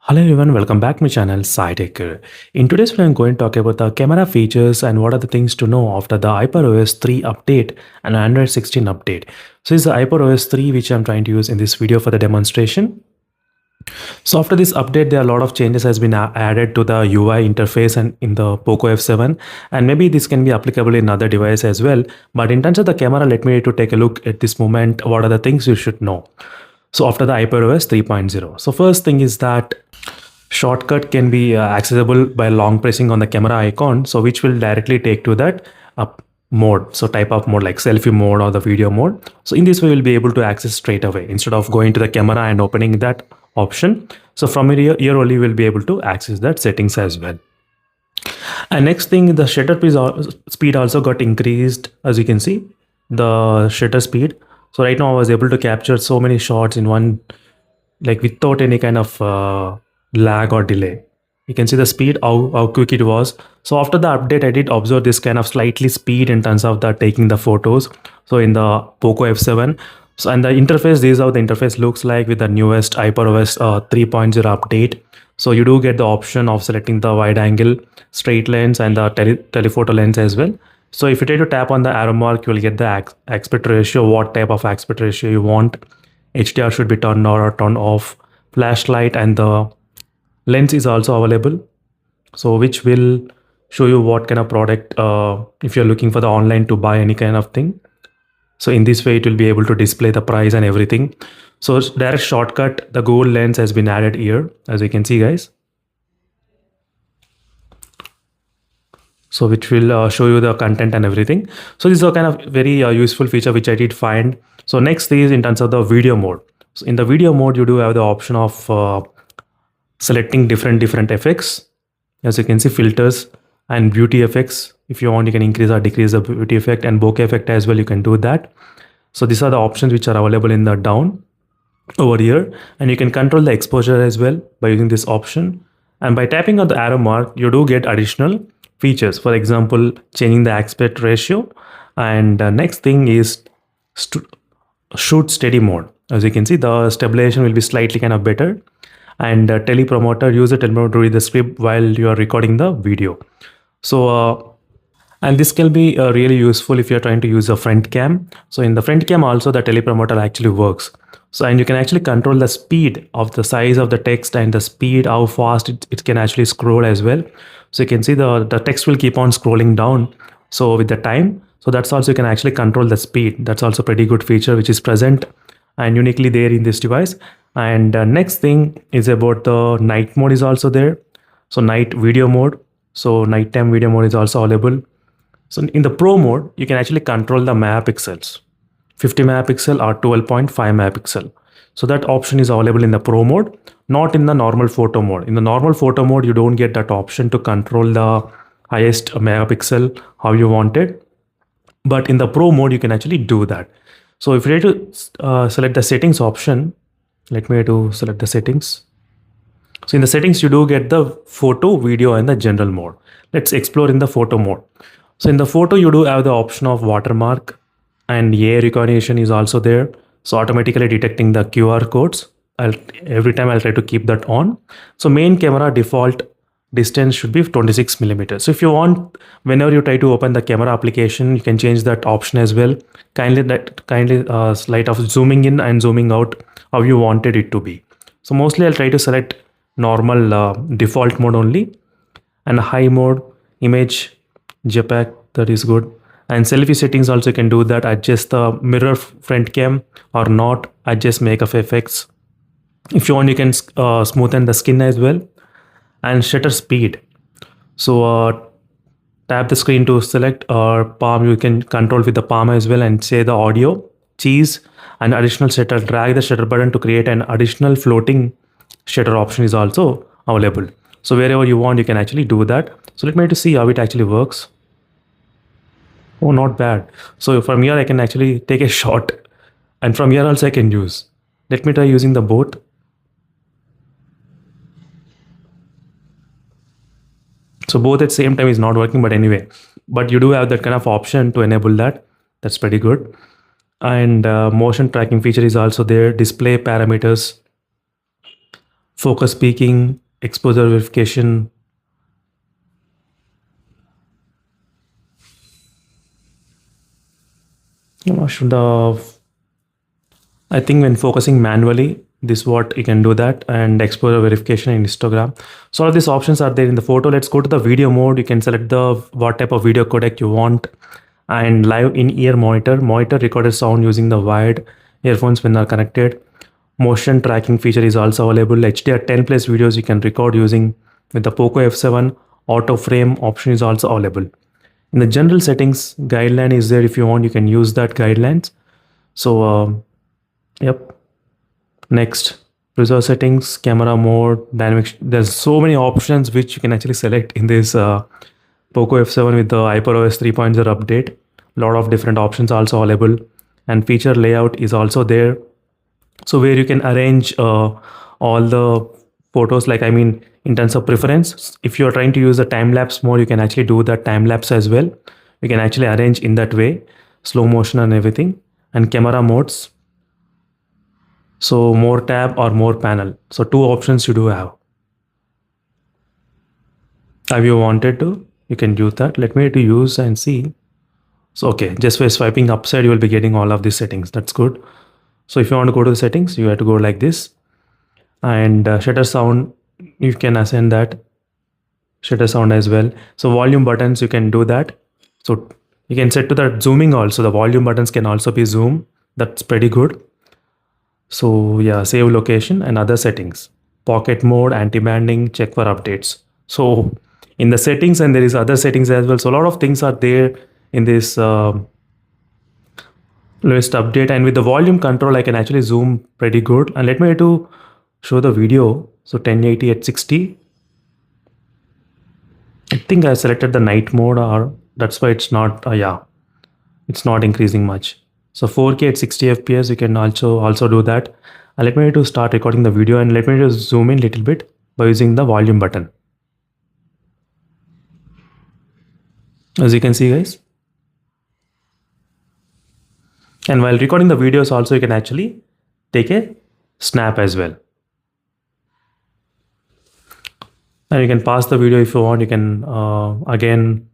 Hello everyone, welcome back to my channel SciTech. In today's video, I'm going to talk about the camera features and what are the things to know after the HyperOS 3 update and Android 16 update. So this is the HyperOS 3 which I'm trying to use in this video for the demonstration. So after this update, there are a lot of changes has been added to the UI interface and in the POCO F7, and maybe this can be applicable in other devices as well. But in terms of the camera, let me to take a look at this moment. What are the things you should know? So after the HyperOS 3.0, so first thing is that shortcut can be accessible by long pressing on the camera icon, so which will directly take to that mode, so type of mode like selfie mode or the video mode. So in this way we'll be able to access straight away instead of going to the camera and opening that option. So from here only we'll be able to access that settings as well. And next thing, the shutter speed also got increased. As you can see, the shutter speed, so right now I was able to capture so many shots in one, like without any kind of lag or delay. You can see the speed, how quick it was. So after the update, I did observe this kind of slightly speed in terms of the taking the photos. So in the POCO F7, so and the interface, this is how the interface looks like with the newest HyperOS 3.0 update. So you do get the option of selecting the wide angle, straight lens and the telephoto lens as well. So if you try to tap on the arrow mark, you will get the aspect ratio, what type of aspect ratio you want. HDR should be turned on or turned off. Flashlight and the lens is also available, so which will show you what kind of product if you're looking for the online to buy any kind of thing. So in this way it will be able to display the price and everything. So direct shortcut, the Google lens has been added here, as you can see guys. So which will show you the content and everything. So this is a kind of very useful feature which I did find. So next is in terms of the video mode. So in the video mode, you do have the option of selecting different effects. As you can see, filters and beauty effects. If you want, you can increase or decrease the beauty effect, and bokeh effect as well. You can do that. So these are the options which are available in the down over here, and you can control the exposure as well by using this option. And by tapping on the arrow mark, you do get additional features. For example, changing the aspect ratio. And next thing is shoot steady mode. As you can see, the stabilization will be slightly kind of better. And use the telepromoter to read the script while you are recording the video. So and this can be really useful if you're trying to use a front cam. So in the front cam also, the telepromoter actually works. So and you can actually control the speed of the size of the text and the speed, how fast it can actually scroll as well. So you can see the text will keep on scrolling down, so with the time. So that's also, you can actually control the speed. That's also pretty good feature which is present and uniquely there in this device. And next thing is about the night mode is also there. So night video mode, so nighttime video mode is also available. So in the pro mode, you can actually control the megapixels, 50 megapixel or 12.5 megapixel. So that option is available in the pro mode, not in the normal photo mode. In the normal photo mode, you don't get that option to control the highest megapixel how you want it. But in the pro mode, you can actually do that. So if you try to select the settings option, let me select the settings. So in the settings, you do get the photo, video and the general mode. Let's explore in the photo mode. So in the photo, you do have the option of watermark, and AI recognition is also there. So automatically detecting the QR codes. Every time I'll try to keep that on. So main camera default distance should be 26 millimeters. So if you want, whenever you try to open the camera application, you can change that option as well. Kindly slight of zooming in and zooming out how you wanted it to be. So mostly I'll try to select normal default mode only, and high mode, image, JPEG, that is good. And selfie settings also, you can do that. Adjust the mirror front cam or not, adjust makeup effects. If you want, you can smoothen the skin as well. And shutter speed, so tap the screen to select, or palm you can control with the palm as well, and say the audio, cheese and additional shutter. Drag the shutter button to create an additional floating shutter option is also available. So wherever you want, you can actually do that. So let me to see how it actually works. Oh, not bad. So from here I can actually take a shot, and from here also I can use. Let me try using the both. So both at the same time is not working, but anyway, but you do have that kind of option to enable that. That's pretty good. And motion tracking feature is also there. Display parameters, focus peaking, exposure verification. Should I think when focusing manually, this what you can do that, and exposure verification in Instagram. So all these options are there in the photo. Let's go to the video mode. You can select the what type of video codec you want, and live in-ear monitor recorded sound using the wired earphones when are connected. Motion tracking feature is also available. HDR10 plus videos you can record using with the POCO F7. Auto frame option is also available. In the general settings, guideline is there. If you want, you can use that guidelines. So yep. Next, reserve settings, camera mode, dynamic. There's so many options which you can actually select in this POCO F7 with the HyperOS 3.0 update. Lot of different options also available, and feature layout is also there. So where you can arrange all the photos, like I mean, in terms of preference, if you're trying to use the time lapse mode, you can actually do that time lapse as well. You can actually arrange in that way, slow motion and everything, and camera modes. So more tab or more panel. So two options you do have. If you wanted to, you can use that. Let me to use and see. So okay, just by swiping upside, you will be getting all of these settings. That's good. So if you want to go to the settings, you have to go like this. And shutter sound, you can assign that shutter sound as well. So volume buttons, you can do that. So you can set to that zooming also. The volume buttons can also be zoom. That's pretty good. So yeah, save location and other settings. Pocket mode, anti-banding, check for updates. So in the settings, and there is other settings as well. So a lot of things are there in this latest update. And with the volume control, I can actually zoom pretty good. And let me to show the video. So 1080 at 60. I think I selected the night mode, or that's why it's not, yeah, it's not increasing much. So 4K at 60 FPS, you can also do that. And let me to start recording the video, and let me just zoom in a little bit by using the volume button. As you can see, guys. And while recording the videos also, you can actually take a snap as well. And you can pause the video if you want. You can again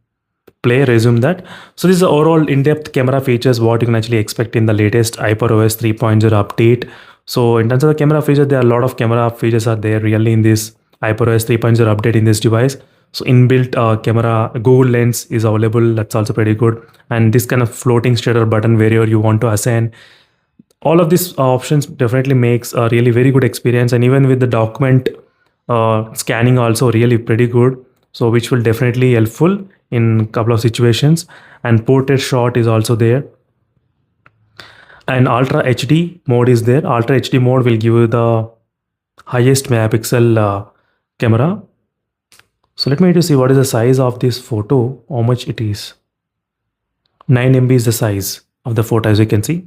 play, resume that. So this is the overall in-depth camera features, what you can actually expect in the latest HyperOS 3.0 update. So in terms of the camera features, there are a lot of camera features are there really in this HyperOS 3.0 update in this device. So inbuilt camera Google Lens is available. That's also pretty good. And this kind of floating shutter button wherever you want to assign. All of these options definitely makes a really very good experience. And even with the document scanning also really pretty good. So which will definitely helpful in a couple of situations. And portrait shot is also there. And Ultra HD mode is there. Ultra HD mode will give you the highest megapixel camera. So let me just see what is the size of this photo, how much it is. 9 MB is the size of the photo, as you can see.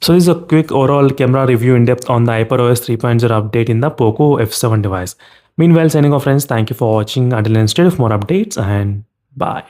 So this is a quick overall camera review in depth on the HyperOS 3.0 update in the POCO F7 device. Meanwhile, signing off friends, thank you for watching. Until then, stay with more updates and bye.